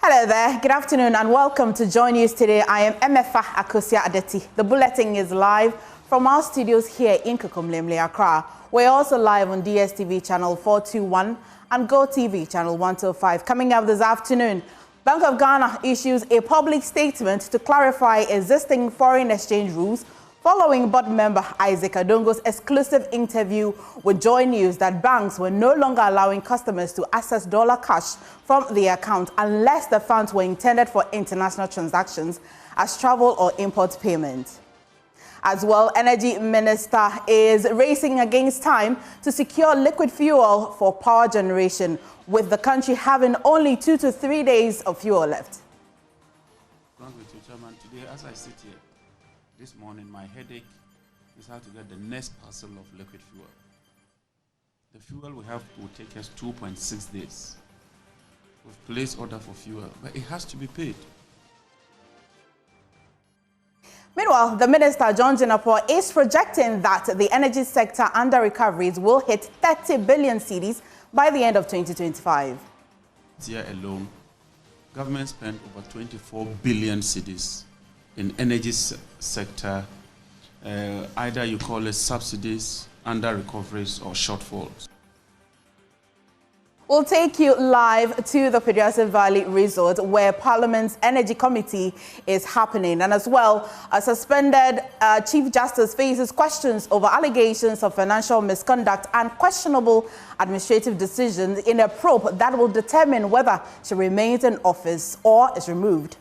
Hello there, good afternoon and welcome to JoyNews Today. I am Emefa Akosia Adeti. The bulletin is live from our studios here in Kokomlemle, Accra. We're also live on DSTV channel 421 and GoTV channel 105. Coming up this afternoon, Bank of Ghana issues a public statement to clarify existing foreign exchange rules following board member Isaac Adongo's exclusive interview with JoyNews that banks were no longer allowing customers to access dollar cash from the account unless the funds were intended for international transactions as travel or import payment. As well, Energy Minister is racing against time to secure liquid fuel for power generation, with the country having only 2 to 3 days of fuel left. Chairman, today as I sit here, this morning, my headache is how to get the next parcel of liquid fuel. The fuel we have will take us 2.6 days. We've placed order for fuel, but it has to be paid. Meanwhile, the Minister, John Jinapor, is projecting that the energy sector under recoveries will hit 30 billion cedis by the end of 2025. This year alone, government spent over 24 billion cedis in energy sector, either you call it subsidies, under recoveries or shortfalls. We'll take you live to the Pedestrian Valley Resort where Parliament's Energy Committee is happening. And as well, a suspended Chief Justice faces questions over allegations of financial misconduct and questionable administrative decisions in a probe that will determine whether she remains in office or is removed.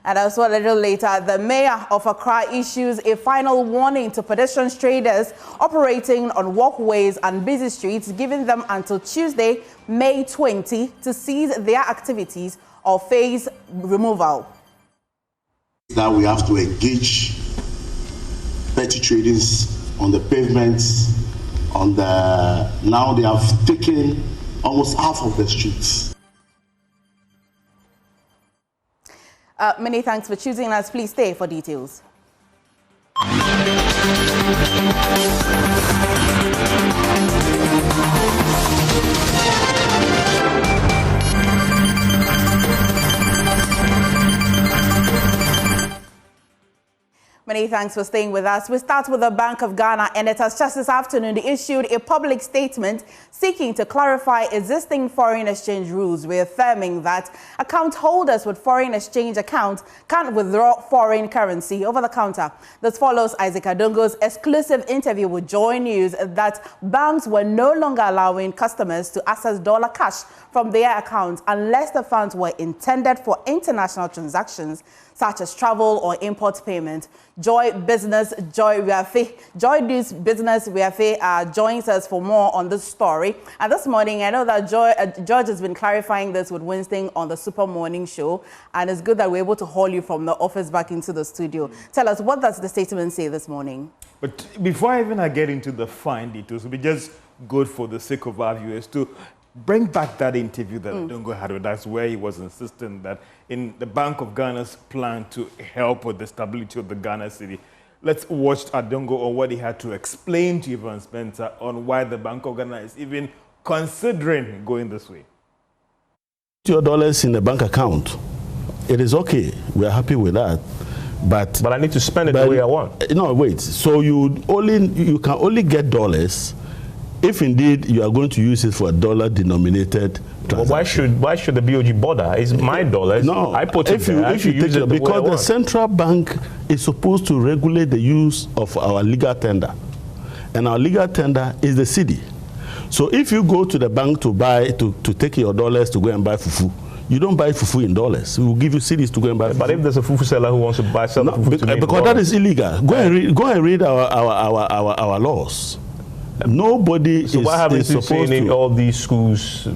And also a little later, the mayor of Accra issues a final warning to pedestrian traders operating on walkways and busy streets, giving them until Tuesday, May 20, to cease their activities or face removal. That we have to engage petty traders on the pavements, now they have taken almost half of the streets. Many thanks for choosing us. Please stay for details. Many thanks for staying with us. We start with the Bank of Ghana, and it has just this afternoon issued a public statement seeking to clarify existing foreign exchange rules, reaffirming that account holders with foreign exchange accounts can't withdraw foreign currency over the counter. This follows Isaac Adongo's exclusive interview with JoyNews that banks were no longer allowing customers to access dollar cash from their accounts unless the funds were intended for international transactions such as travel or import payment. JoyNews Business Reaffirms joins us for more on this story. And this morning, I know that George has been clarifying this with Winston on the Super Morning Show, and it's good that we're able to haul you from the office back into the studio. Tell us, what does the statement say this morning? But before I get into the fine details, it would be just good for the sake of our viewers to bring back that interview that Adongo had with us, where he was insisting that in the Bank of Ghana's plan to help with the stability of the Ghana city. Let's watch Adongo on what he had to explain to Ivan Spencer on why the Bank of Ghana is even considering going this way. Your dollars in the bank account, it is okay. We are happy with that. But I need to spend it the way I want. No, wait. So you can only get dollars if indeed you are going to use it for a dollar-denominated transaction. Well, why should the BoG bother? It's my dollars. No, I put it there. Because the central bank is supposed to regulate the use of our legal tender, and our legal tender is the cedi. So if you go to the bank to take your dollars to go and buy fufu, you don't buy fufu in dollars. We will give you cedis to go and buy fufu. But if there's a fufu seller who wants to buy fufu because that is illegal. Go and read our laws. Nobody is supposed to. All these schools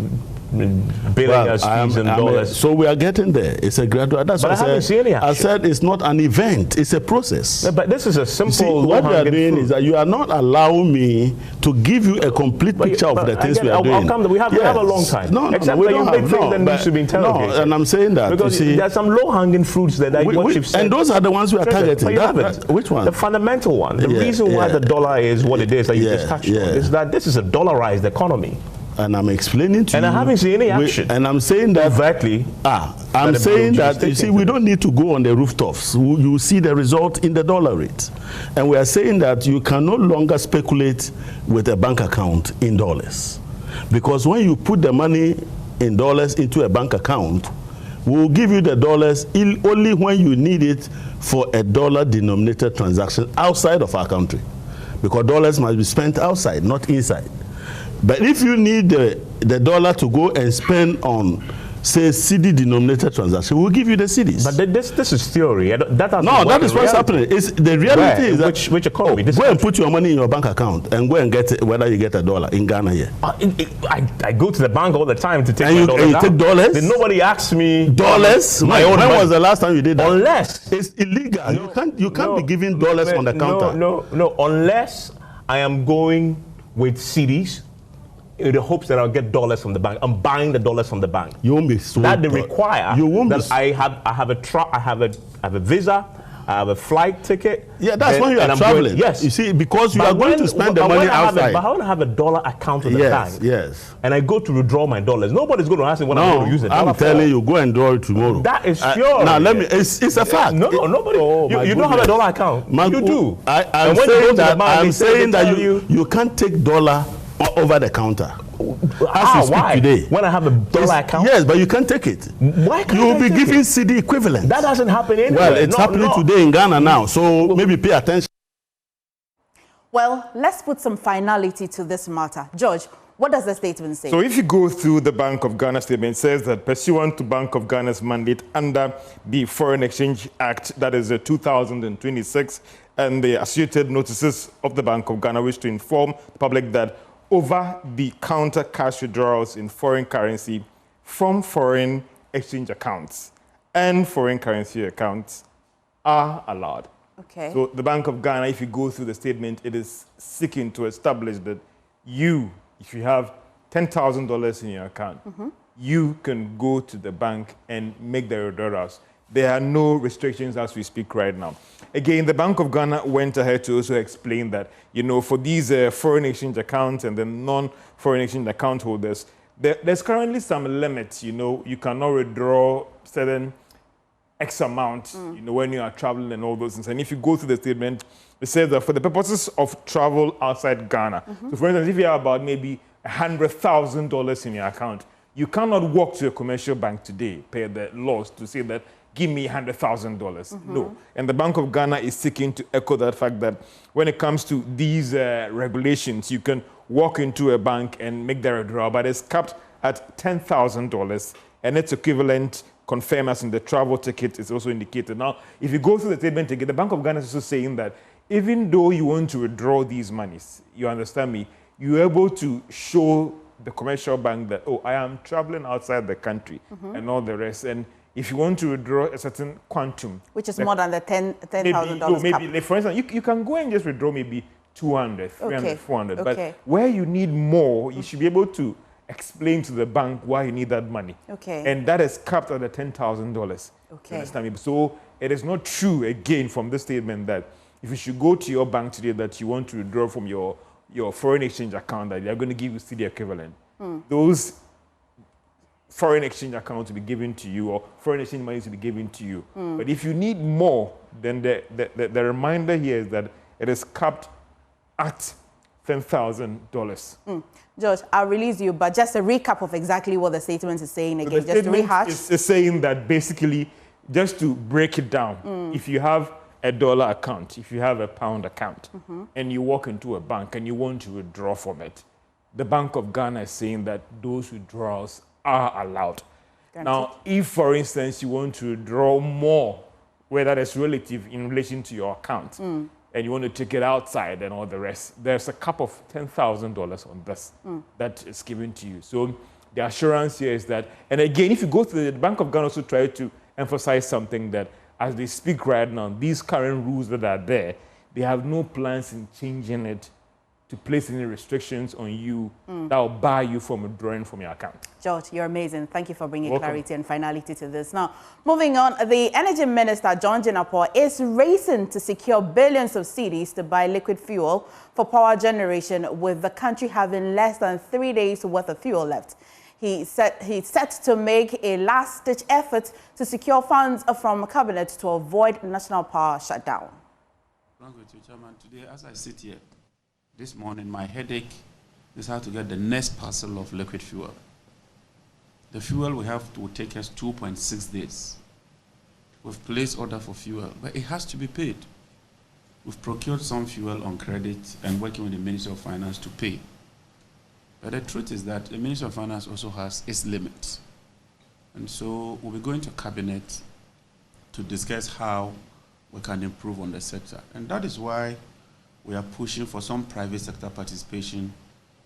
billing us fees in dollars. So we are getting there. It's a gradual. That's but what I haven't seen any action. I said it's not an event. It's a process. But this is a simple. What you are doing is that you are not allowing me to give you a complete picture of the things we are doing. We have a long time. No, except we that don't you make things that needs to be interrogated. No, and I'm saying that because there are some low-hanging fruits that what you've said. And those are the ones we are targeting. Which one? The fundamental one. The reason why the dollar is what it is that you just touched on is that this is a dollarized economy. and I'm explaining to you. And I haven't seen any action. And I'm saying that exactly. I'm saying that you see, we don't need to go on the rooftops. You see the result in the dollar rate, and we are saying that you can no longer speculate with a bank account in dollars, because when you put the money in dollars into a bank account, we'll give you the dollars only when you need it for a dollar-denominated transaction outside of our country, because dollars must be spent outside, not inside. But if you need the dollar to go and spend on, say, CD-denominated transaction, we'll give you the CDs. But this is theory. That is what's happening. It's, the reality is that which economy? Go and put your money in your bank account and go and get it, whether you get a dollar in Ghana here. I go to the bank all the time to take my dollars and you out. take dollars? Then nobody asks me. Dollars? When was the last time you did that? Unless it's illegal. You can't be giving dollars on the counter. No. Unless I am going with CDs in the hopes that I'll get dollars from the bank. I'm buying the dollars from the bank. You won't be so. That they require. You won't that I have a visa. I have a flight ticket. Yeah, that's when you are traveling. Yes. You see, because you are going to spend the money outside. But I want to have a dollar account in the bank. Yes. And I go to withdraw my dollars. Nobody's going to ask me when I'm going to use it. I'm telling you, go and draw it tomorrow. That is sure. Now, it's a fact. No, nobody. You don't have a dollar account. You do. I'm saying that you can't take dollar over the counter. Why? Today. When I have a dollar account? Yes, but you can't take it. Why can't you will be take giving it? CD equivalent. That doesn't happen anywhere. Well, it's happening today in Ghana now, so maybe pay attention. Well, let's put some finality to this matter. George, what does the statement say? So if you go through the Bank of Ghana statement, it says that pursuant to Bank of Ghana's mandate under the Foreign Exchange Act, that is 2026, and the associated notices of the Bank of Ghana wish to inform the public that over-the-counter cash withdrawals in foreign currency from foreign exchange accounts and foreign currency accounts are allowed. Okay. So the Bank of Ghana, if you go through the statement, it is seeking to establish that if you have $10,000 in your account, you can go to the bank and make the withdrawals. There are no restrictions as we speak right now. Again, the Bank of Ghana went ahead to also explain that, for these foreign exchange accounts and the non-foreign exchange account holders, there's currently some limits. You cannot withdraw certain X amount, when you are traveling and all those things. And if you go through the statement, it says that for the purposes of travel outside Ghana, so for instance, if you have about maybe $100,000 in your account, you cannot walk to a commercial bank today, pay the laws to say that, give me $100,000. No. And the Bank of Ghana is seeking to echo that fact that when it comes to these regulations, you can walk into a bank and make the withdrawal, but it's capped at $10,000, and its equivalent confirmed as in the travel ticket is also indicated. Now, if you go through the statement again, the Bank of Ghana is also saying that even though you want to withdraw these monies, you understand me, you're able to show the commercial bank that, I am traveling outside the country and all the rest. And if you want to withdraw a certain quantum, which is more than the $10,000 maybe like for instance, you can go and just withdraw maybe 200, 300, 400. But where you need more, you should be able to explain to the bank why you need that money. Okay. And that is capped at the $10,000. Okay. Understand me? So it is not true, again, from this statement that if you should go to your bank today that you want to withdraw from your foreign exchange account, that they are going to give you CD equivalent. Those foreign exchange accounts to be given to you, or foreign exchange money to be given to you. But if you need more, then the reminder here is that it is capped at $10,000. George, I'll release you, but just a recap of exactly what the statement is saying again, so just to rehash. It's saying that basically, just to break it down, if you have a dollar account, if you have a pound account, and you walk into a bank and you want to withdraw from it, the Bank of Ghana is saying that those withdrawals are allowed. Now, if, for instance, you want to withdraw more, where that is relative in relation to your account, and you want to take it outside and all the rest, there's a cap of $10,000 on this that is given to you. So the assurance here is that, and again, if you go to the Bank of Ghana, also try to emphasize something that as they speak right now, these current rules that are there, they have no plans in changing it to place any restrictions on you that will bar you from withdrawing from your account. George, you're amazing. Thank you for bringing Welcome. clarity and finality to this. Now, moving on, the Energy Minister, John Jinapor, is racing to secure billions of cedis to buy liquid fuel for power generation, with the country having less than 3 days worth of fuel left. He's set to make a last-ditch effort to secure funds from Cabinet to avoid national power shutdown. Thank you, Chairman. Today, as I sit here, this morning, my headache is how to get the next parcel of liquid fuel. The fuel we have to take us 2.6 days. We've placed order for fuel, but it has to be paid. We've procured some fuel on credit and working with the Ministry of Finance to pay. But the truth is that the Ministry of Finance also has its limits. And so we'll be going to Cabinet to discuss how we can improve on the sector. And that is why we are pushing for some private sector participation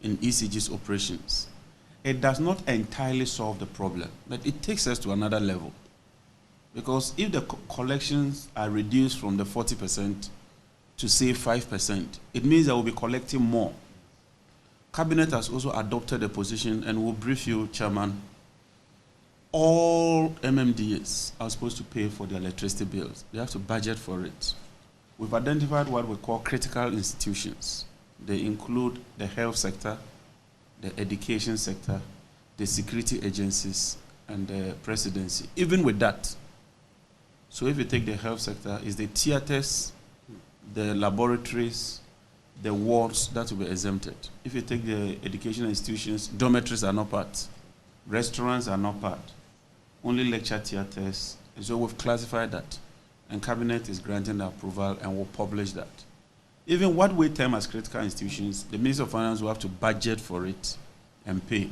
in ECG's operations. It does not entirely solve the problem, but it takes us to another level. Because if the collections are reduced from the 40% to say 5%, it means that we'll be collecting more. Cabinet has also adopted a position, and we'll brief you, Chairman. All MMDAs are supposed to pay for their electricity bills. They have to budget for it. We've identified what we call critical institutions. They include the health sector, the education sector, the security agencies, and the presidency. Even with that, so if you take the health sector, it's the theaters, the laboratories, the wards that will be exempted. If you take the educational institutions, dormitories are not part. Restaurants are not part. Only lecture theaters. And so we've classified that. And Cabinet is granting the approval and will publish that. Even what we term as critical institutions, the Minister of Finance will have to budget for it and pay.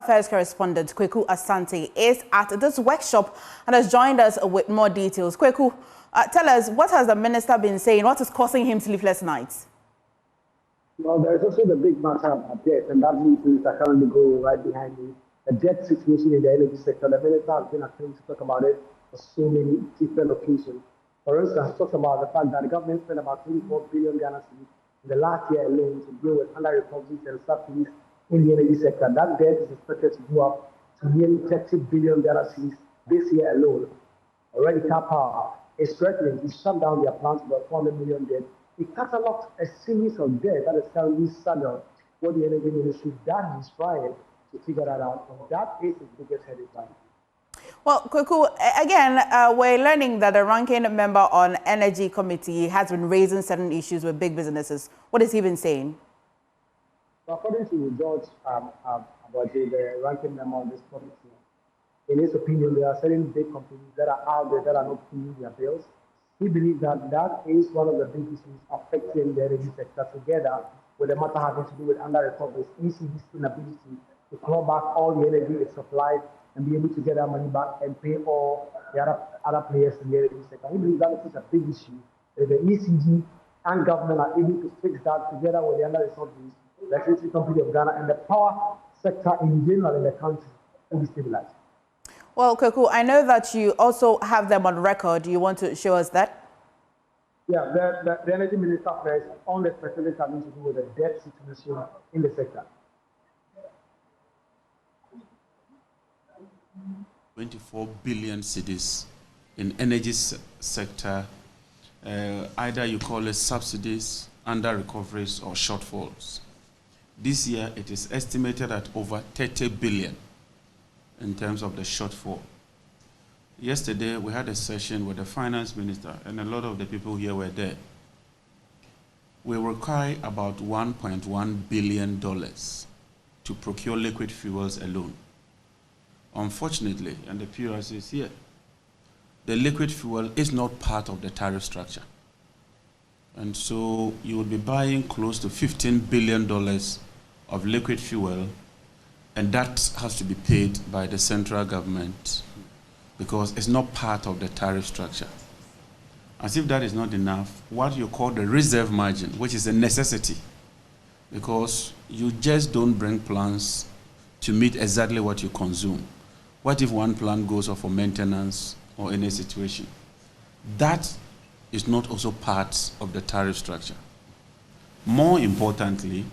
Affairs correspondent Kweku Asante is at this workshop and has joined us with more details. Kweku, tell us, what has the minister been saying? What is causing him sleepless nights? Well, there's also the big matter of debt, and that means that currently go right behind me. The debt situation in the energy sector. The minister has been attempting to talk about it for so many different occasions. For instance, talks about the fact that the government spent about 24 billion Ghana cedis in the last year alone to deal with under-recoveries and subsidies in the energy sector. That debt is expected to go up to nearly 30 billion Ghana cedis this year alone. Already, Power is threatening to shut down their plants for 400 million debt. It catalogs a series of debt that is currently saddled for the energy ministry that is trying to figure that out. And that is his biggest headache right now. Well, Kweku, again, we're learning that the ranking member on Energy Committee has been raising certain issues with big businesses. What has he been saying? So according to George about the ranking member on this committee, in his opinion, there are certain big companies that are out there that are not paying their bills. He believes that that is one of the big issues affecting the energy sector, together with the matter having to do with under-recoveries, ECD's inability to claw back all the energy it supplied and be able to get that money back and pay all the other players in the energy sector. He believes that is a big issue. The ECG and government are able to fix that together with the under-recoveries, the Electricity Company of Ghana, and the power sector in general in the country to be stabilized. Well, Kweku, I know that you also have them on record. Do you want to show us that? Yeah, the energy minister first on the specifics having to do with the debt situation in the sector. 24 billion cedis in energy sector. Either you call it subsidies, under recoveries, or shortfalls. This year, it is estimated at over 30 billion in terms of the shortfall. Yesterday, we had a session with the finance minister, and a lot of the people here were there. We require about $1.1 billion to procure liquid fuels alone. Unfortunately, and the PRC is here, the liquid fuel is not part of the tariff structure. And so you will be buying close to $15 billion of liquid fuel, and that has to be paid by the central government because it's not part of the tariff structure. As if that is not enough, what you call the reserve margin, which is a necessity, because you just don't bring plants to meet exactly what you consume. What if one plant goes off for maintenance or any situation? That is not also part of the tariff structure. More importantly,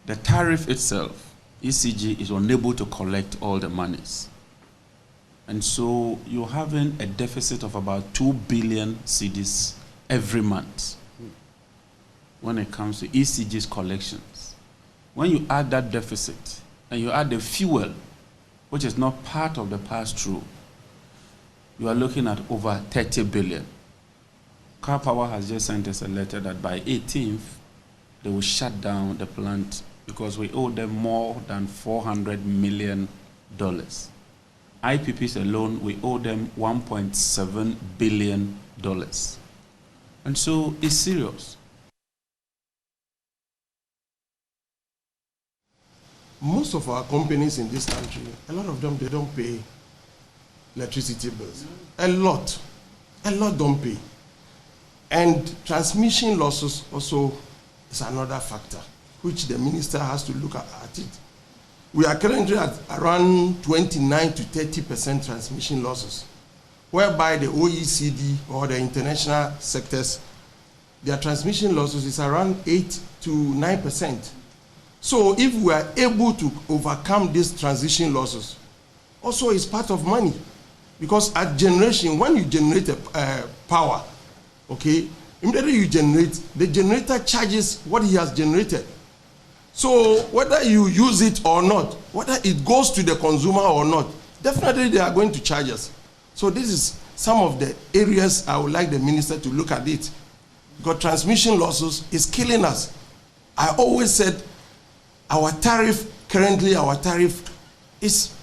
the tariff itself, ECG, is unable to collect all the monies. And so you're having a deficit of about 2 billion cedis every month when it comes to ECG's collections. When you add that deficit and you add the fuel, which is not part of the pass-through, you are looking at over 30 billion. Car Power has just sent us a letter that by 18th, they will shut down the plant because we owe them more than $400 million. IPPs alone, we owe them $1.7 billion. And so it's serious. Most of our companies in this country, a lot of them, they don't pay electricity bills. A lot don't pay. And transmission losses also is another factor, which the minister has to look at it. We are currently at around 29 to 30% transmission losses, whereby the OECD or the international sectors, their transmission losses is around 8 to 9%. So if we are able to overcome these transition losses, also it's part of money. Because at generation, when you generate power, okay, immediately you generate, the generator charges what he has generated. So whether you use it or not, whether it goes to the consumer or not, definitely they are going to charge us. So this is some of the areas I would like the minister to look at it. Because transmission losses is killing us. I always said our tariff, currently our tariff is,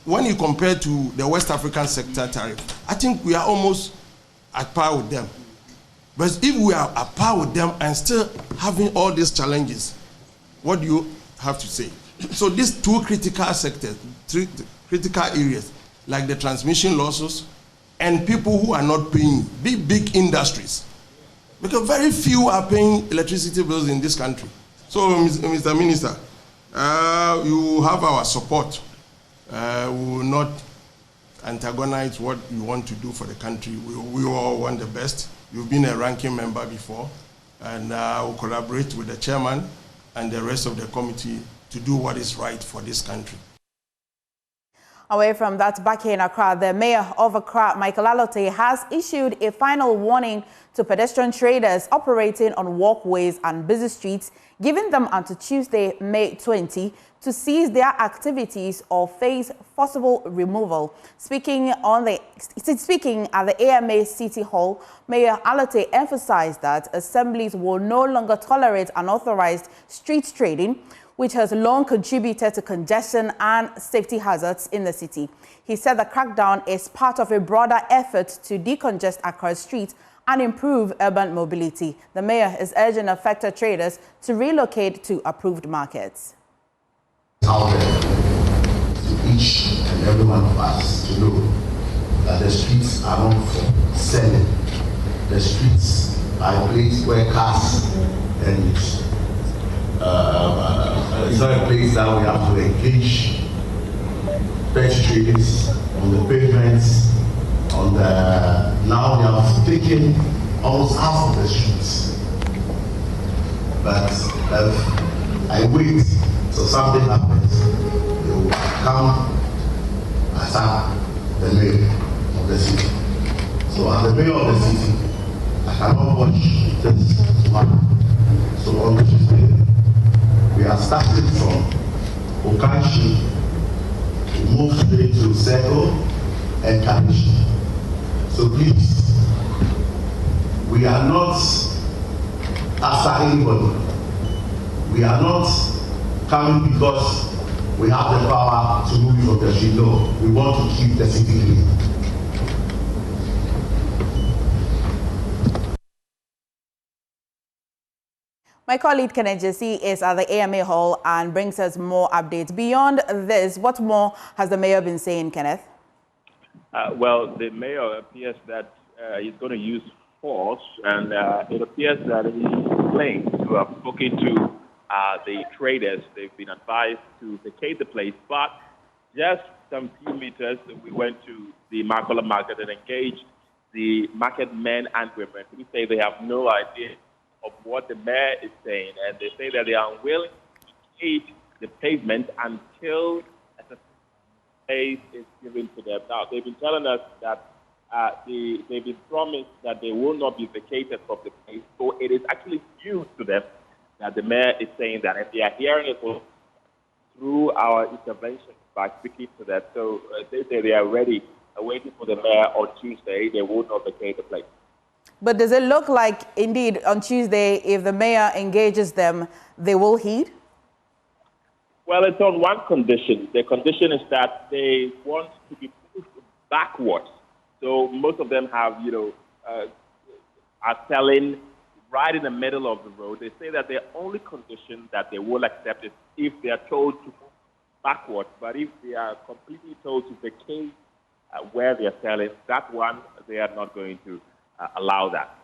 when you compare to the West African sector tariff, I think we are almost at par with them. But if we are at par with them and still having all these challenges, what do you have to say? So these two critical sectors, three critical areas, like the transmission losses and people who are not paying, big industries. Because very few are paying electricity bills in this country. So, Mr. Minister, you have our support. We will not antagonize what you want to do for the country. We all want the best. You've been a ranking member before, and we'll collaborate with the chairman and the rest of the committee to do what is right for this country. Away from that, back here in Accra, the mayor of Accra, Michael Alote, has issued a final warning to pedestrian traders operating on walkways and busy streets, giving them until Tuesday, May 20, to cease their activities or face forcible removal. Speaking at the AMA City Hall, Mayor Alote emphasized that assemblies will no longer tolerate unauthorized street trading, which has long contributed to congestion and safety hazards in the city. He said the crackdown is part of a broader effort to decongest Accra streets and improve urban mobility. The mayor is urging affected traders to relocate to approved markets. Out there to each and every one of us to know that the streets are not for selling. The streets are a place where cars and use. It's not a place that we have to engage petty traders on the pavements, on the, now they have taken almost half of the streets. But I wait till something happens, they will come attack the mayor of the city. So as the mayor of the city, I cannot watch this one. So on Tuesday, we are starting from Okanshi to move straight to Seko and Kanishi. So please, we are not after anybody. We are not coming because we have the power to move from the street. No, we want to keep the city clean. My colleague Kenneth Jesse is at the AMA Hall and brings us more updates. Beyond this, what more has the mayor been saying, Kenneth? Well, the mayor appears that he's going to use force, and it appears that he claims to have spoken to the traders. They've been advised to vacate the place, but just some few meters, we went to the Makola market and engaged the market men and women who say they have no idea of what the mayor is saying, and they say that they are unwilling to heat the pavement until a space is given to them. Now, they've been telling us that they've been promised that they will not be vacated from the place, so it is actually news to them that the mayor is saying that, and they are hearing it through our intervention by speaking to them. So they say they are ready, waiting for the mayor on Tuesday. They will not vacate the place. But does it look like, indeed, on Tuesday, if the mayor engages them, they will heed? Well, it's on one condition. The condition is that they want to be pushed backwards. So most of them have, are selling right in the middle of the road. They say that the only condition that they will accept is if they are told to move backwards. But if they are completely told to vacate where they are selling, that one, they are not going to allow that.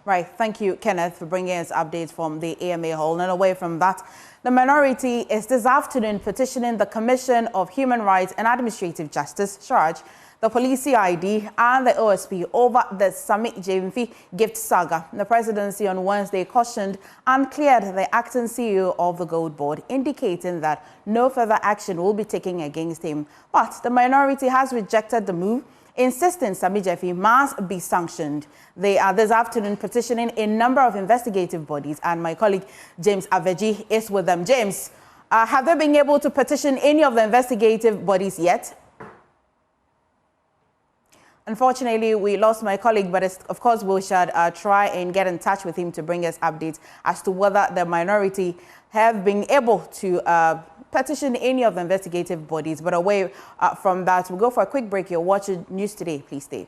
Right. Thank you, Kenneth, for bringing us updates from the AMA Hall. And away from that, the minority is this afternoon petitioning the Commission of Human Rights and Administrative Justice, SHRAJ, the police CID and the OSP over the Sami Gyamfi gift saga. The presidency on Wednesday cautioned and cleared the acting CEO of the Gold Board, indicating that no further action will be taken against him. But the minority has rejected the move, insisting Sami Gyamfi must be sanctioned. They are this afternoon petitioning a number of investigative bodies, and my colleague James Aveji is with them. James, have they been able to petition any of the investigative bodies yet? Unfortunately, we lost my colleague, but of course we should try and get in touch with him to bring us updates as to whether the minority have been able to petition any of the investigative bodies. But away from that, we'll go for a quick break. You're watching News Today. Please stay.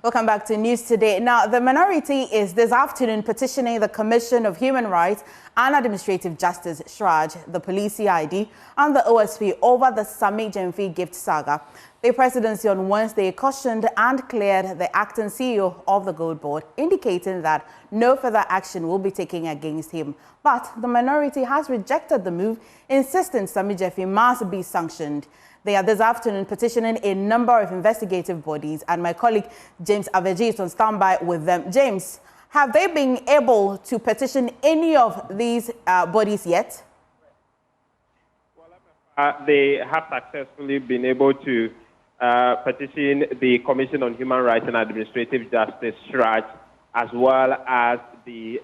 Welcome back to News Today. Now, the minority is this afternoon petitioning the Commission of Human Rights and Administrative Justice, SHRAJ, the police CID, and the OSP over the Sami Gyamfi gift saga. The presidency on Wednesday cautioned and cleared the acting CEO of the Gold Board, indicating that no further action will be taken against him. But the minority has rejected the move, insisting Sami Gyamfi must be sanctioned. They are this afternoon petitioning a number of investigative bodies, and my colleague James Aveji is on standby with them. James, have they been able to petition any of these bodies yet? They have successfully been able to petition the Commission on Human Rights and Administrative Justice, SHRAJ, as well as the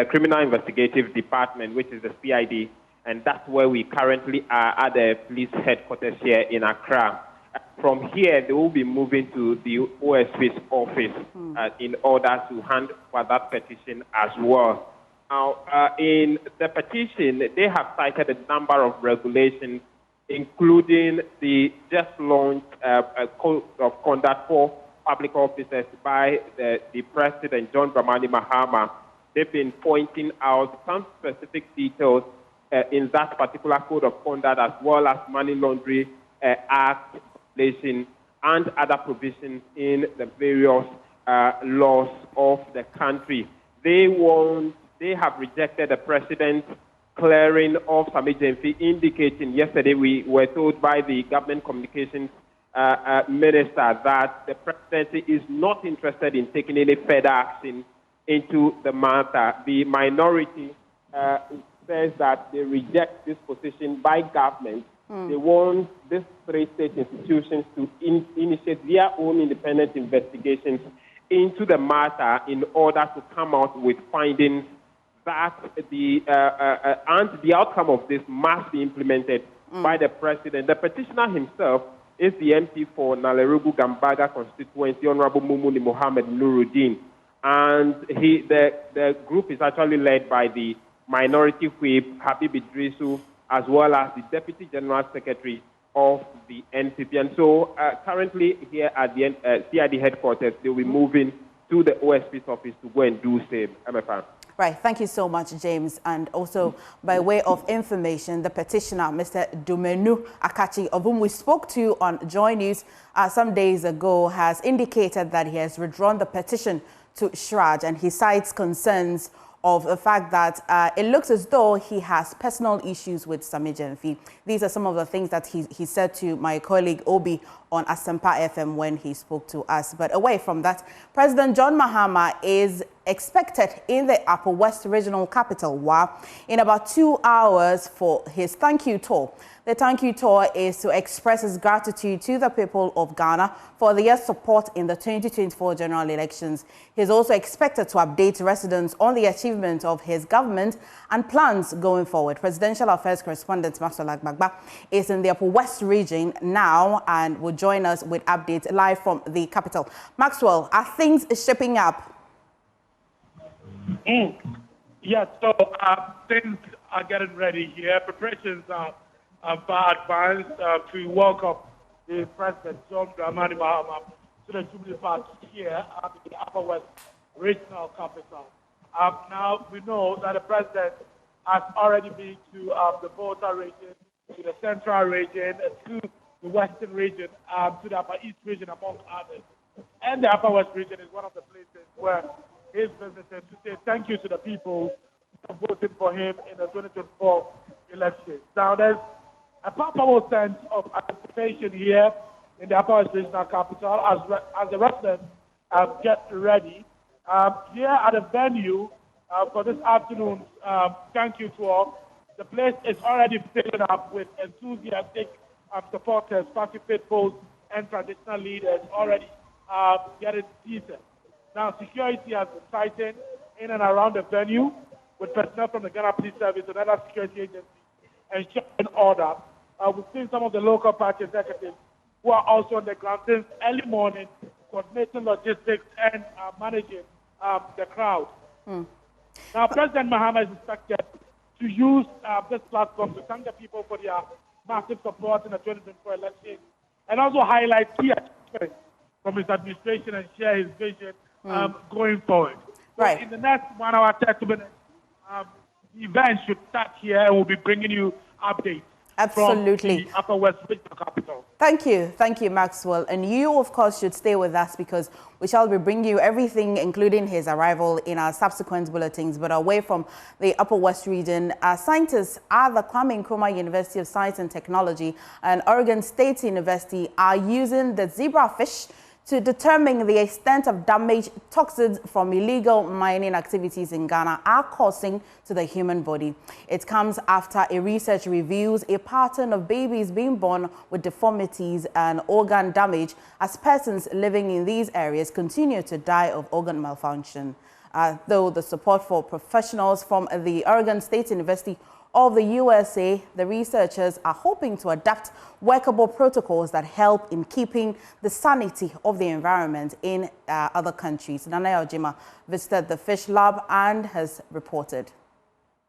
Criminal Investigative Department, which is the CID. And that's where we currently are at the police headquarters here in Accra. From here, they will be moving to the OSP's office in order to hand for that petition as well. Now, in the petition, they have cited a number of regulations, including the just launched Code of Conduct for Public Officers by the President, John Dramani Mahama. They've been pointing out some specific details in that particular code of conduct, as well as money laundering act, legislation, and other provisions in the various laws of the country. They have rejected the president's clearing of Sami Gyamfi, indicating yesterday we were told by the government communications minister that the presidency is not interested in taking any further action into the matter. The minority says that they reject this position by government. They want these three state institutions to initiate their own independent investigations into the matter in order to come out with findings that and the outcome of this must be implemented by the president. The petitioner himself is the MP for Nalerugu Gambaga constituency, Honorable Mumuni Mohammed Nuruddin, and the group is actually led by the Minority Whip Habib Idrisu, as well as the Deputy General Secretary of the NPP. And so currently here at the CID headquarters, they'll be moving to the OSP's office to go and do same. MFR. Right, thank you so much, James. And also, by way of information, the petitioner, Mr. Dumenu Akachi, of whom we spoke to on Joy News some days ago, has indicated that he has withdrawn the petition to Shraj, and he cites concerns of the fact that it looks as though he has personal issues with Sami Jenfi. These are some of the things that he said to my colleague Obi on Asempa FM when he spoke to us. But away from that, President John Mahama is expected in the Upper West Regional Capital, WA, in about 2 hours for his thank you tour. The thank you tour is to express his gratitude to the people of Ghana for their support in the 2024 general elections. He is also expected to update residents on the achievement of his government and plans going forward. Presidential Affairs correspondent Maxwell Agbagba is in the Upper West region now and will join us with updates live from the capital. Maxwell, are things shaping up? Yes, so things are getting ready here. Preparations are far advanced to welcome the President John Dramani Mahama to the Jubilee Park here at the Upper West Regional Capital. Now, we know that the President has already been to the Volta region, to the Central region, to the Western region, to the Upper East region, among others. And the Upper West region is one of the places where he's visited to say thank you to the people who voted for him in the 2024 elections. Now, there's a palpable sense of anticipation here in the Upper West Regional Capital as the residents get ready. Here at the venue for this afternoon's thank you tour, the place is already filling up with enthusiastic supporters, party faithfuls, and traditional leaders already getting seated. Now, security has been tightened in and around the venue with personnel from the Ghana Police Service and other security agencies ensuring order. We've seen some of the local party executives who are also on the ground since early morning, coordinating logistics and managing the crowd. Now, President Mahama is expected to use this platform to thank the people for their massive support in the 2024 election and also highlight key achievements from his administration and share his vision going forward. Right. So in the next 1 hour, 30 minutes, the event should start here and we'll be bringing you updates. Absolutely. From the Upper West Regional Capital. Thank you, Maxwell. And you, of course, should stay with us because we shall be bringing you everything, including his arrival, in our subsequent bulletins. But away from the Upper West region, scientists at the Kwame Nkrumah University of Science and Technology and Oregon State University are using the zebrafish to determine the extent of damage toxins from illegal mining activities in Ghana are causing to the human body. It comes after a research reveals a pattern of babies being born with deformities and organ damage as persons living in these areas continue to die of organ malfunction. Though the support for professionals from the Oregon State University of the USA, the researchers are hoping to adapt workable protocols that help in keeping the sanity of the environment in other countries. Nana Ojima visited the fish lab and has reported.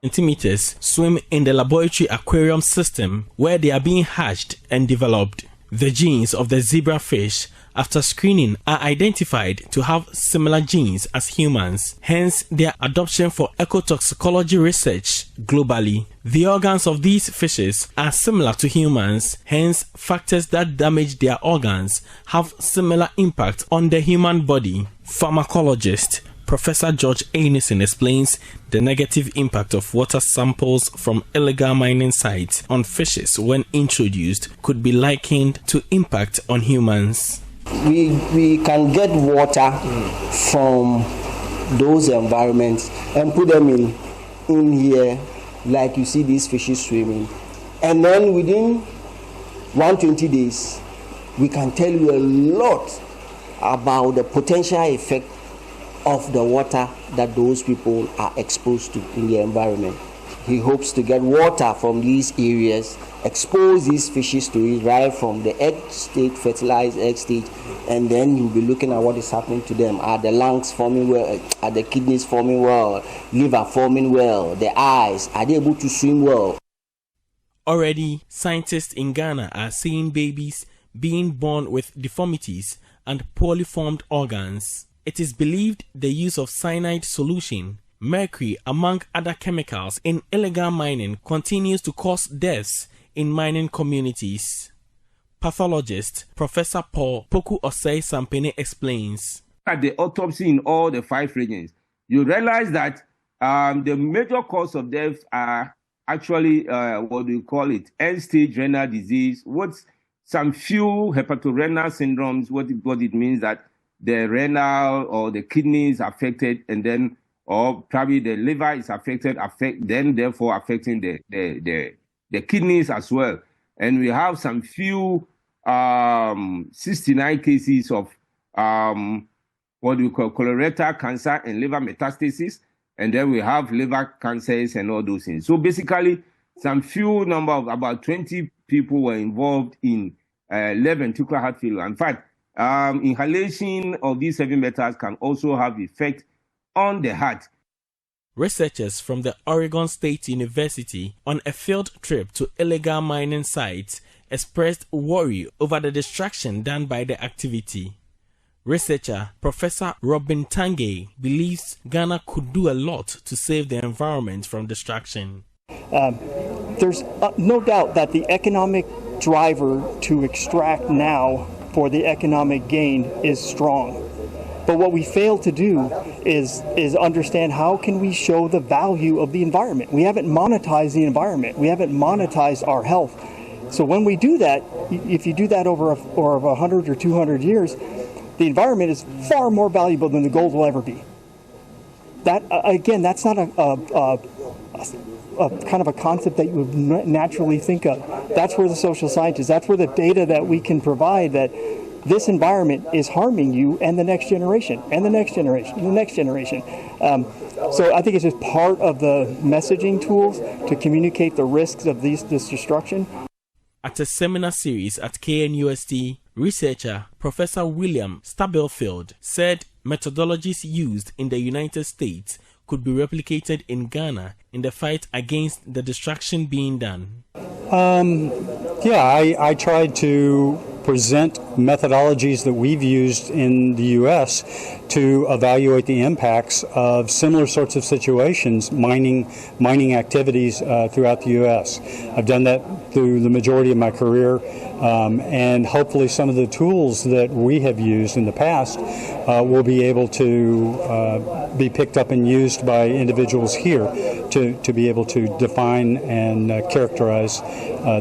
Centimeters swim in the laboratory aquarium system where they are being hatched and developed. The genes of the zebrafish, after screening, are identified to have similar genes as humans, hence their adoption for ecotoxicology research globally. The organs of these fishes are similar to humans, hence factors that damage their organs have similar impact on the human body. Pharmacologist Professor George Ainison explains the negative impact of water samples from illegal mining sites on fishes when introduced could be likened to impact on humans. We can get water from those environments and put them in here, like you see these fishes swimming. And then within 120 days, we can tell you a lot about the potential effect of the water that those people are exposed to in the environment. He hopes to get water from these areas, expose these fishes to it right from the egg stage, fertilized egg stage, and then you'll be looking at what is happening to them. Are the lungs forming well? Are the kidneys forming well? Liver forming well? The eyes, are they able to swim well? Already, scientists in Ghana are seeing babies being born with deformities and poorly formed organs. It is believed the use of cyanide solution Mercury, among other chemicals in illegal mining, continues to cause deaths in mining communities. Pathologist Professor Paul Poku Osei Sampene explains. At the autopsy in all the 5 regions, you realize that the major cause of death are actually what do you call it, end-stage renal disease, with some few hepatorenal syndromes. What it means that the renal or the kidneys affected, and then or probably the liver is affected, then therefore affecting the kidneys as well. And we have some few 69 cases of what we call colorectal cancer and liver metastasis, and then we have liver cancers and all those things. So basically, some few number of about 20 people were involved in left ventricular heart failure. In fact, inhalation of these heavy metals can also have effect on the heart. Researchers from the Oregon State University on a field trip to illegal mining sites expressed worry over the destruction done by the activity. Researcher Professor Robin Tange believes Ghana could do a lot to save the environment from destruction. There's no doubt that the economic driver to extract now for the economic gain is strong. But what we fail to do is understand how can we show the value of the environment. We haven't monetized the environment. We haven't monetized our health. So when we do that, if you do that over 100 or 200 years, the environment is far more valuable than the gold will ever be. That again, that's not a kind of a concept that you would naturally think of. That's where the social scientists, that's where the data that we can provide that this environment is harming you and the next generation, and the next generation, and the next generation. So I think it's just part of the messaging tools to communicate the risks of this destruction. At a seminar series at KNUST, researcher Professor William Stablefield said methodologies used in the United States could be replicated in Ghana in the fight against the destruction being done. I tried to present methodologies that we've used in the U.S. to evaluate the impacts of similar sorts of situations, mining activities throughout the U.S. I've done that through the majority of my career, and hopefully some of the tools that we have used in the past will be able to be picked up and used by individuals here to be able to define and characterize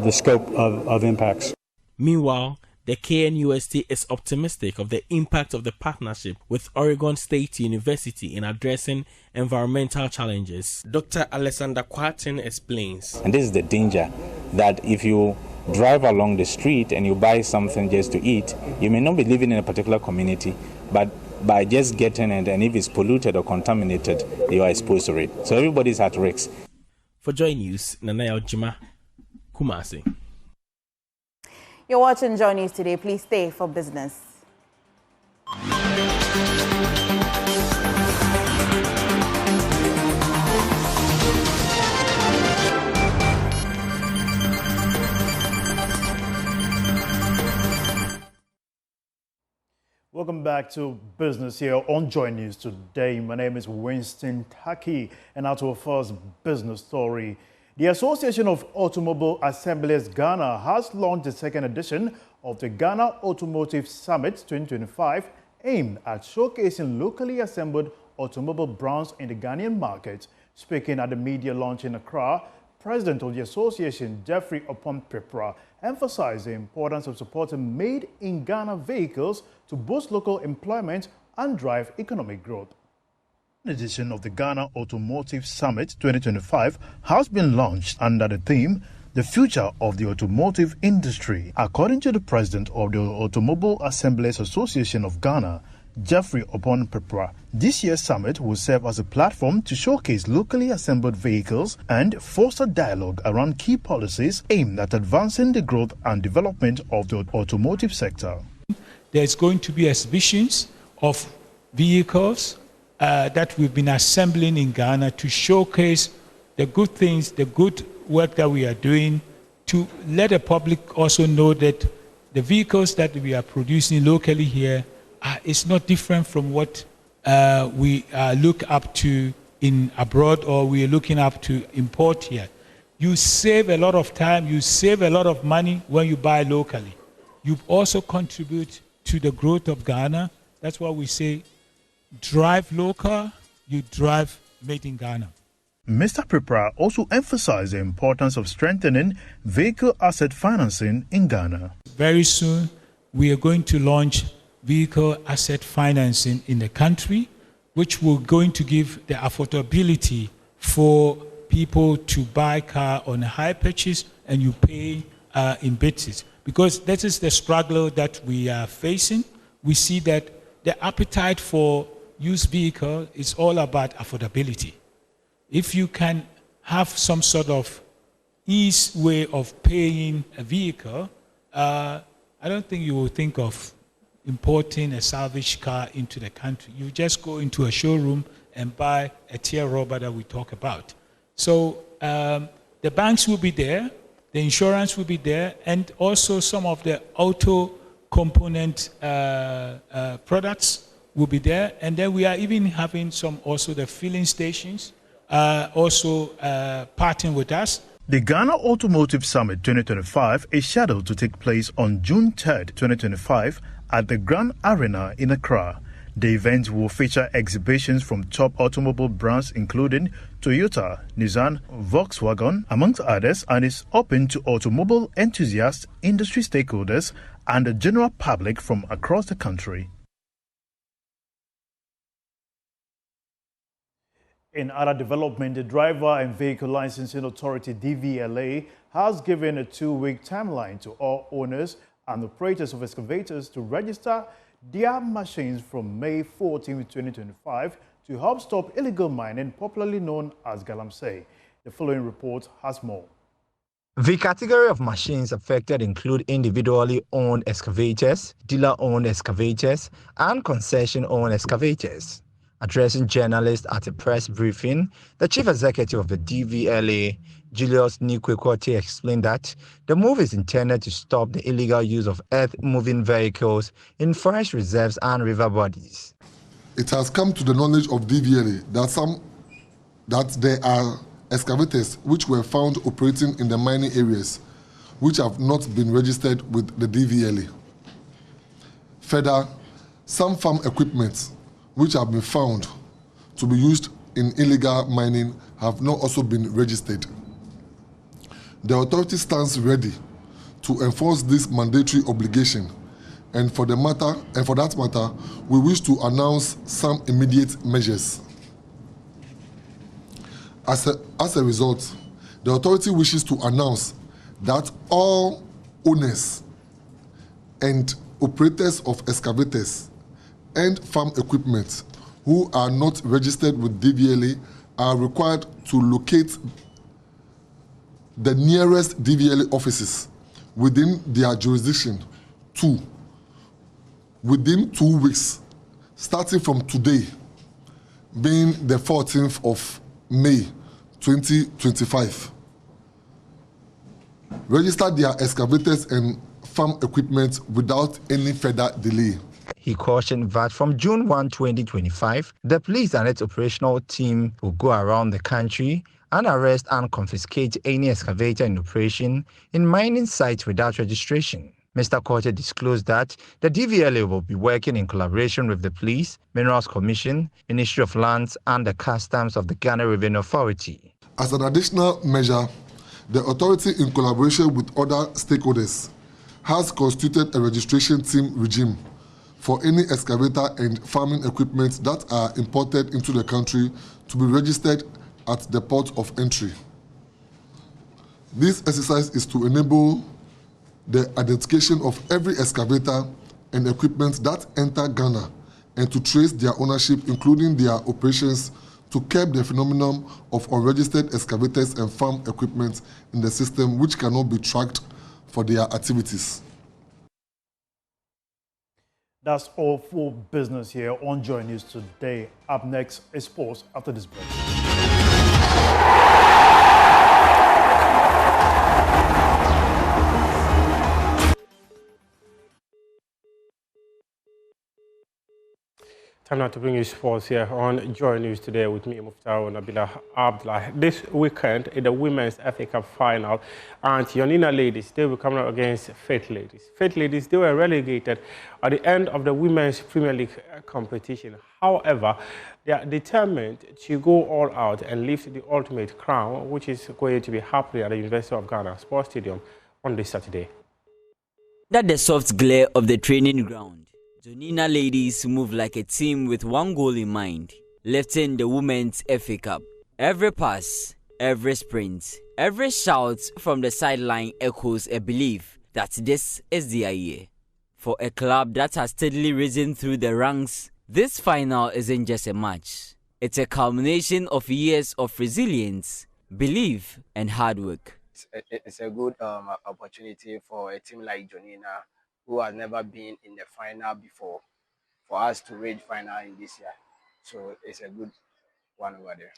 the scope of impacts. Meanwhile, the KNUST is optimistic of the impact of the partnership with Oregon State University in addressing environmental challenges. Dr. Alexander Kwartin explains. And this is the danger, that if you drive along the street and you buy something just to eat, you may not be living in a particular community, but by just getting it, and if it's polluted or contaminated, you are exposed to it. So everybody's at risk. For Joy News, Nanaya Ojima, Kumasi. You're watching JoyNews Today. Please stay for business. Welcome back to business here on JoyNews Today. My name is Winston Taki, and now to our first business story. The Association of Automobile Assemblers Ghana has launched the second edition of the Ghana Automotive Summit 2025, aimed at showcasing locally assembled automobile brands in the Ghanaian market. Speaking at the media launch in Accra, President of the association, Jeffrey Opon-Prepra, emphasized the importance of supporting made-in-Ghana vehicles to boost local employment and drive economic growth. Edition of the Ghana Automotive Summit 2025 has been launched under the theme, The Future of the Automotive Industry. According to the president of the Automobile Assemblers Association of Ghana, Jeffrey Opon-Prepra, this year's summit will serve as a platform to showcase locally assembled vehicles and foster dialogue around key policies aimed at advancing the growth and development of the automotive sector. There's going to be exhibitions of vehicles that we've been assembling in Ghana to showcase the good things, the good work that we are doing, to let the public also know that the vehicles that we are producing locally here is not different from what we look up to in abroad or we are looking up to import here. You save a lot of time, you save a lot of money when you buy locally. You also contribute to the growth of Ghana. That's why we say drive local, you drive made in Ghana. Mr. Pripra also emphasized the importance of strengthening vehicle asset financing in Ghana. Very soon, we are going to launch vehicle asset financing in the country, which will going to give the affordability for people to buy car on a high purchase and you pay in bits. Because that is the struggle that we are facing. We see that the appetite for used vehicle is all about affordability. If you can have some sort of ease way of paying a vehicle, I don't think you will think of importing a salvage car into the country. You just go into a showroom and buy a tier rubber that we talk about. So the banks will be there, the insurance will be there, and also some of the auto component products will be there. And then we are even having some also the filling stations also partnering with us. The Ghana Automotive Summit 2025 is scheduled to take place on June 3rd, 2025 at the Grand Arena in Accra. The event will feature exhibitions from top automobile brands including Toyota, Nissan, Volkswagen, amongst others, and is open to automobile enthusiasts, industry stakeholders, and the general public from across the country. In other development, the Driver and Vehicle Licensing Authority (DVLA) has given a 2-week timeline to all owners and operators of excavators to register their machines from May 14, 2025 to help stop illegal mining, popularly known as galamsey. The following report has more. The category of machines affected include individually owned excavators, dealer-owned excavators, and concession-owned excavators. Addressing journalists at a press briefing, the chief executive of the DVLA, Julius Nikwekwati, explained that the move is intended to stop the illegal use of earth-moving vehicles in forest reserves and river bodies. It has come to the knowledge of DVLA that there are excavators which were found operating in the mining areas which have not been registered with the DVLA. Further, some farm equipment which have been found to be used in illegal mining have not also been registered. The authority stands ready to enforce this mandatory obligation, and for that matter, we wish to announce some immediate measures. As a result, the authority wishes to announce that all owners and operators of excavators and farm equipment who are not registered with DVLA are required to locate the nearest DVLA offices within their jurisdiction within 2 weeks, starting from today, being the 14th of May 2025. Register their excavators and farm equipment without any further delay. He cautioned that from June 1, 2025, the police and its operational team will go around the country and arrest and confiscate any excavator in operation in mining sites without registration. Mr. Korte disclosed that the DVLA will be working in collaboration with the Police, Minerals Commission, Ministry of Lands, and the Customs of the Ghana Revenue Authority. As an additional measure, the authority, in collaboration with other stakeholders, has constituted a registration team regime for any excavator and farming equipment that are imported into the country to be registered at the port of entry. This exercise is to enable the identification of every excavator and equipment that enter Ghana and to trace their ownership, including their operations, to curb the phenomenon of unregistered excavators and farm equipment in the system which cannot be tracked for their activities. That's all for business here on JoyNews Today. Up next is sports after this break. Time now to bring you sports here on Joy News Today with me, Muftau Nabila Abdullah. This weekend in the Women's FA Cup final, and JoyNews ladies, they will come out against Faith Ladies. Faith Ladies, they were relegated at the end of the Women's Premier League competition. However, they are determined to go all out and lift the ultimate crown, which is going to be happening at the University of Ghana Sports Stadium on this Saturday. That the soft glare of the training ground, JoyNews ladies move like a team with one goal in mind, lifting the Women's FA Cup. Every pass, every sprint, every shout from the sideline echoes a belief that this is their year. For a club that has steadily risen through the ranks, this final isn't just a match. It's a culmination of years of resilience, belief, and hard work. It's a good opportunity for a team like JoyNews, who has never been in the final before, for us to reach final in this year. So it's a good one over there.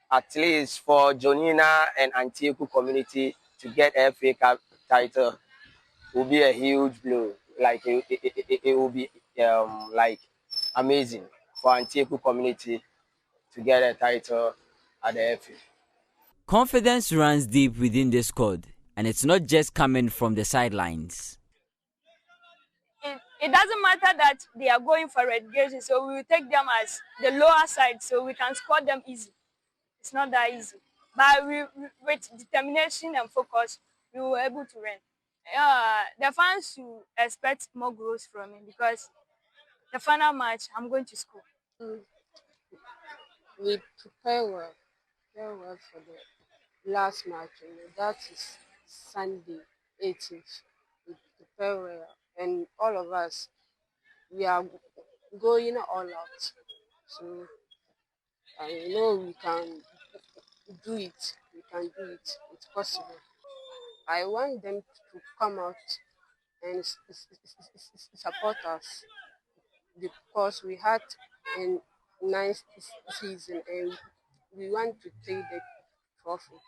At least for JoyNews and Antioch community to get a FA Cup title will be a huge blow. Like it will be like amazing for Antioch community to get a title at the FA. Confidence runs deep within the squad, and it's not just coming from the sidelines. It doesn't matter that they are going for relegation, so we will take them as the lower side so we can score them easy. It's not that easy. But with determination and focus, we were able to win. The fans should expect more goals from me because the final match, I'm going to score. We prepare well for the last match. That is Sunday, 18th. We prepare well. And all of us, we are going all out. So I know we can do it. We can do it. It's possible. I want them to come out and support us because we had a nice season and we want to take the trophy.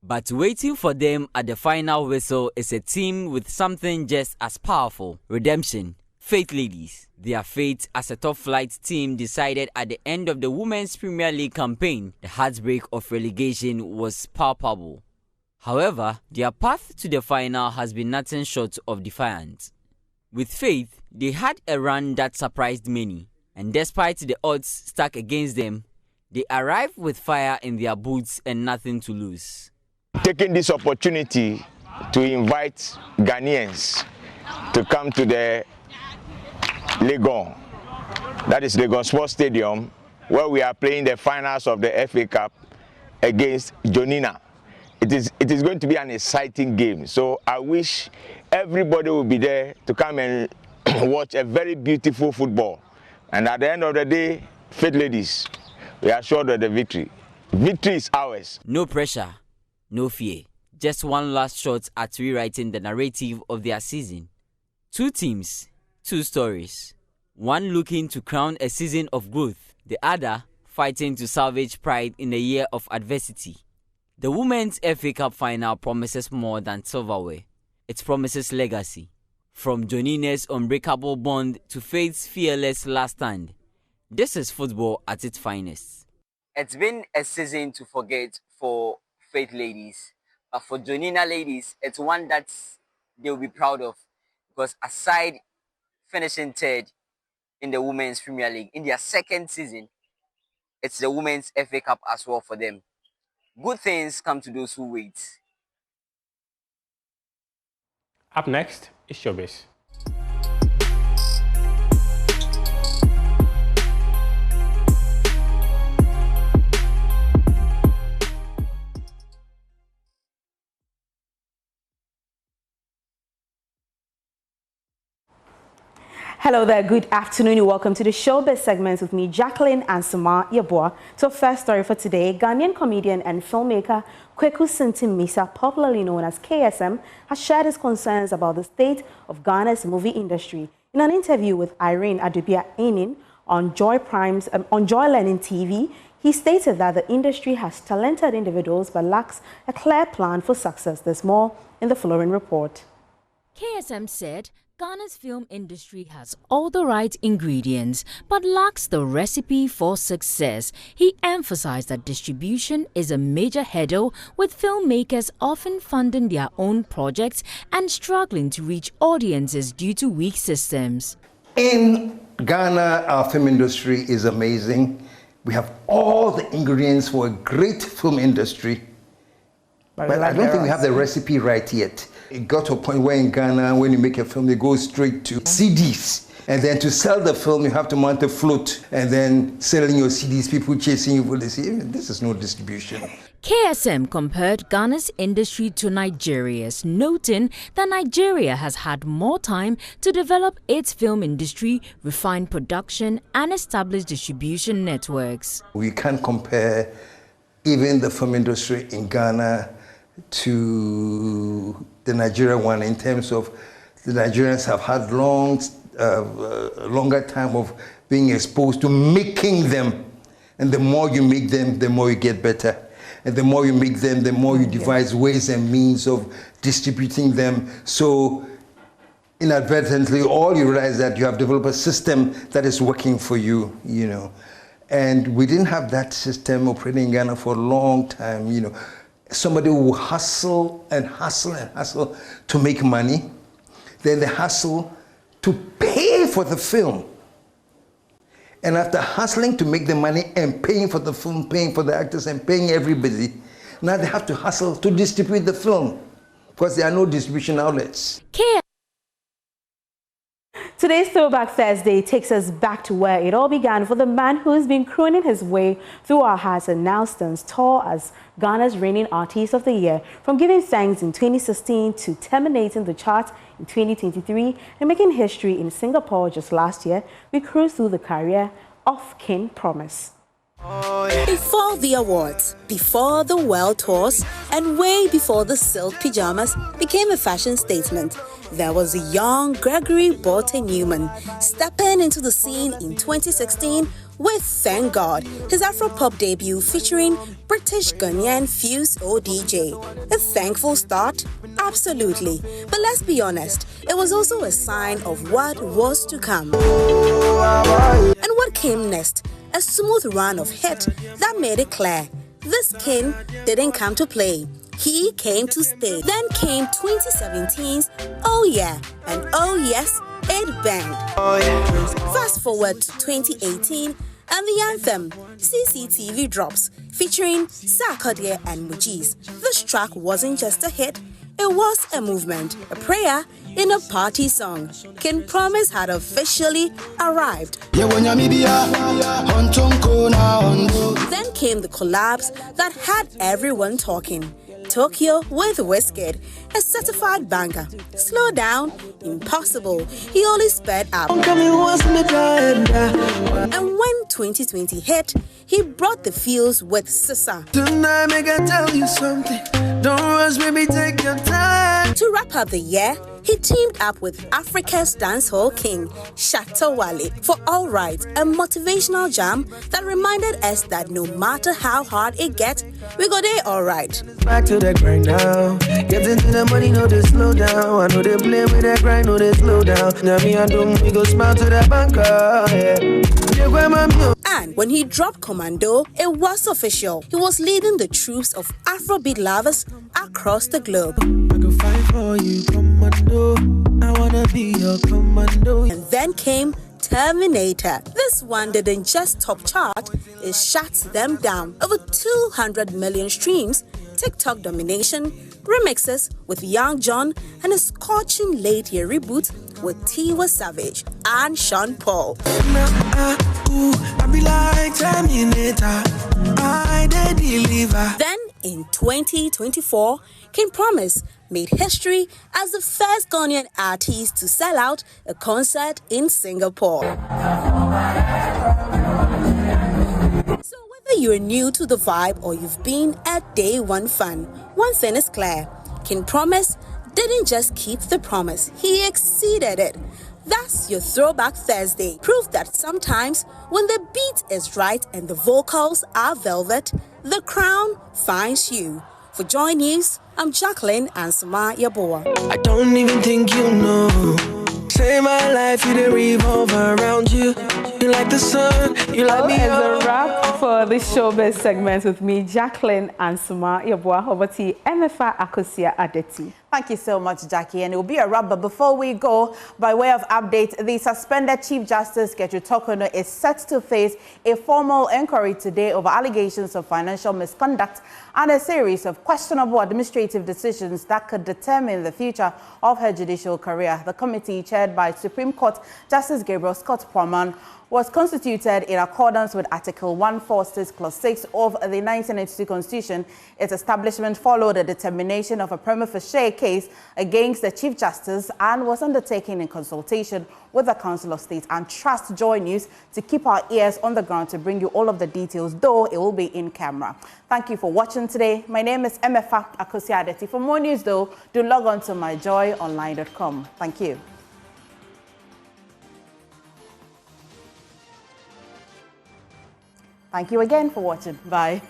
But waiting for them at the final whistle is a team with something just as powerful: redemption. Faith Ladies. Their fate as a top-flight team decided at the end of the Women's Premier League campaign. The heartbreak of relegation was palpable. However, their path to the final has been nothing short of defiant. With Faith, they had a run that surprised many, and despite the odds stacked against them, they arrived with fire in their boots and nothing to lose. Taking this opportunity to invite Ghanaians to come to the Legon, that is Legon Sports Stadium, where we are playing the finals of the FA Cup against JoyNews. It is going to be an exciting game, so I wish everybody will be there to come and watch a very beautiful football. And at the end of the day, Faith Ladies, we are sure of the victory. Victory is ours. No pressure, no fear. Just one last shot at rewriting the narrative of their season. Two teams, two stories. One looking to crown a season of growth, the other fighting to salvage pride in a year of adversity. The Women's FA Cup final promises more than silverware. It promises legacy. From JoyNews' unbreakable bond to Faith's fearless last stand. This is football at its finest. It's been a season to forget for Faith Ladies. But for JoyNews ladies, it's one that they'll be proud of. Because aside finishing third in the Women's Premier League, in their second season, it's the Women's FA Cup as well for them. Good things come to those who wait. Up next is Showbiz. Hello there, good afternoon. Welcome to the Showbiz segment with me, Jacqueline and Suma Yeboah. So first story for today, Ghanaian comedian and filmmaker Kweku Sintim Misa, popularly known as KSM, has shared his concerns about the state of Ghana's movie industry. In an interview with Irene Adubia Enin on Joy Learning TV, he stated that the industry has talented individuals but lacks a clear plan for success. There's more in the following report. KSM said Ghana's film industry has all the right ingredients but lacks the recipe for success. He emphasized that distribution is a major hurdle, with filmmakers often funding their own projects and struggling to reach audiences due to weak systems. In Ghana, our film industry is amazing. We have all the ingredients for a great film industry, but I don't think we have the recipe right yet. It got to a point where in Ghana, when you make a film, they go straight to CDs. And then to sell the film, you have to mount a float. And then selling your CDs, people chasing you for the CD. This is no distribution. KSM compared Ghana's industry to Nigeria's, noting that Nigeria has had more time to develop its film industry, refine production, and establish distribution networks. We can't compare even the film industry in Ghana to the Nigerian one in terms of the Nigerians have had longer time of being exposed to making them. And the more you make them, the more you get better. And the more you make them, the more you devise ways and means of distributing them. So inadvertently, all you realize that you have developed a system that is working for you, you know. And we didn't have that system operating in Ghana for a long time, you know. Somebody will hustle and hustle and hustle to make money. Then they hustle to pay for the film. And after hustling to make the money and paying for the film, paying for the actors and paying everybody, now they have to hustle to distribute the film because there are no distribution outlets. Today's Throwback Thursday takes us back to where it all began for the man who's been crooning his way through our hearts and now stands tall as Ghana's reigning Artist of the Year, from giving thanks in 2016 to terminating the chart in 2023 and making history in Singapore just last year. We cruised through the career of King Promise. Before the awards, before the world tours, and way before the silk pyjamas became a fashion statement, there was a young Gregory Botte Newman stepping into the scene in 2016 with Thank God, his Afro-pop debut featuring British Ghanaian Fuse ODJ. A thankful start? Absolutely. But let's be honest, it was also a sign of what was to come. And what came next? A smooth run of hits that made it clear this king didn't come to play. He came to stay. Then came 2017's Oh Yeah and Oh Yes, it banged. Fast forward to 2018 and the anthem CCTV drops featuring Sarkodie and Mujis. This track wasn't just a hit, it was a movement, a prayer in a party song. King Promise had officially arrived. Then came the collabs that had everyone talking. Tokyo with Wizkid, a certified banger. Slow down, impossible. He only sped up. And when 2020 hit, he brought the feels with Sissa. Tonight, make I tell you something. Don't rush, baby, take your time. To wrap up the year, he teamed up with Africa's dancehall king, Shatta Wale, for All Right, a motivational jam that reminded us that no matter how hard it gets, we go there all right. Back to the grind now. Get into the money, no they slow down. I know they play with that grind, no they slow down. Now me and them, we go smile to the banker. And when he dropped Commando, it was official. He was leading the troops of Afrobeat lovers across the globe. I go fight for you, Commando. I wanna be your Commando. And then came Terminator. This one didn't just top chart, it shut them down. Over 200 million streams, TikTok domination, remixes with Young John, and a scorching late-year reboot with Tiwa Savage and Sean Paul. Then in 2024, King Promise made history as the first Ghanaian artist to sell out a concert in Singapore. So whether you're new to the vibe or you've been a day one fan, one thing is clear. King Promise didn't just keep the promise, he exceeded it. That's your Throwback Thursday. Proof that sometimes when the beat is right and the vocals are velvet, the crown finds you. For Joy News, I'm Jacqueline Ansama Yaboa. I don't even think you know. Say my life, you didn't revolve around you. You like the sun, you like me. It's a wrap for this showbiz segment with me, Jacqueline and Suma Yabua. Over to you, MFA Akosia Adeti. Thank you so much, Jackie. And it will be a wrap. But before we go, by way of update, the suspended Chief Justice Getru Tokono is set to face a formal inquiry today over allegations of financial misconduct and a series of questionable administrative decisions that could determine the future of her judicial career. The committee, chaired by Supreme Court Justice Gabriel Scott Poorman, was constituted in accordance with Article 146, Clause 6 of the 1982 Constitution. Its establishment followed a determination of a prima facie case against the Chief Justice and was undertaken in consultation with the Council of State. And trust Joy News to keep our ears on the ground to bring you all of the details, though it will be in camera. Thank you for watching today. My name is MFA Akosia Adeti. For more news, though, do log on to myjoyonline.com. Thank you. Thank you again for watching. Bye.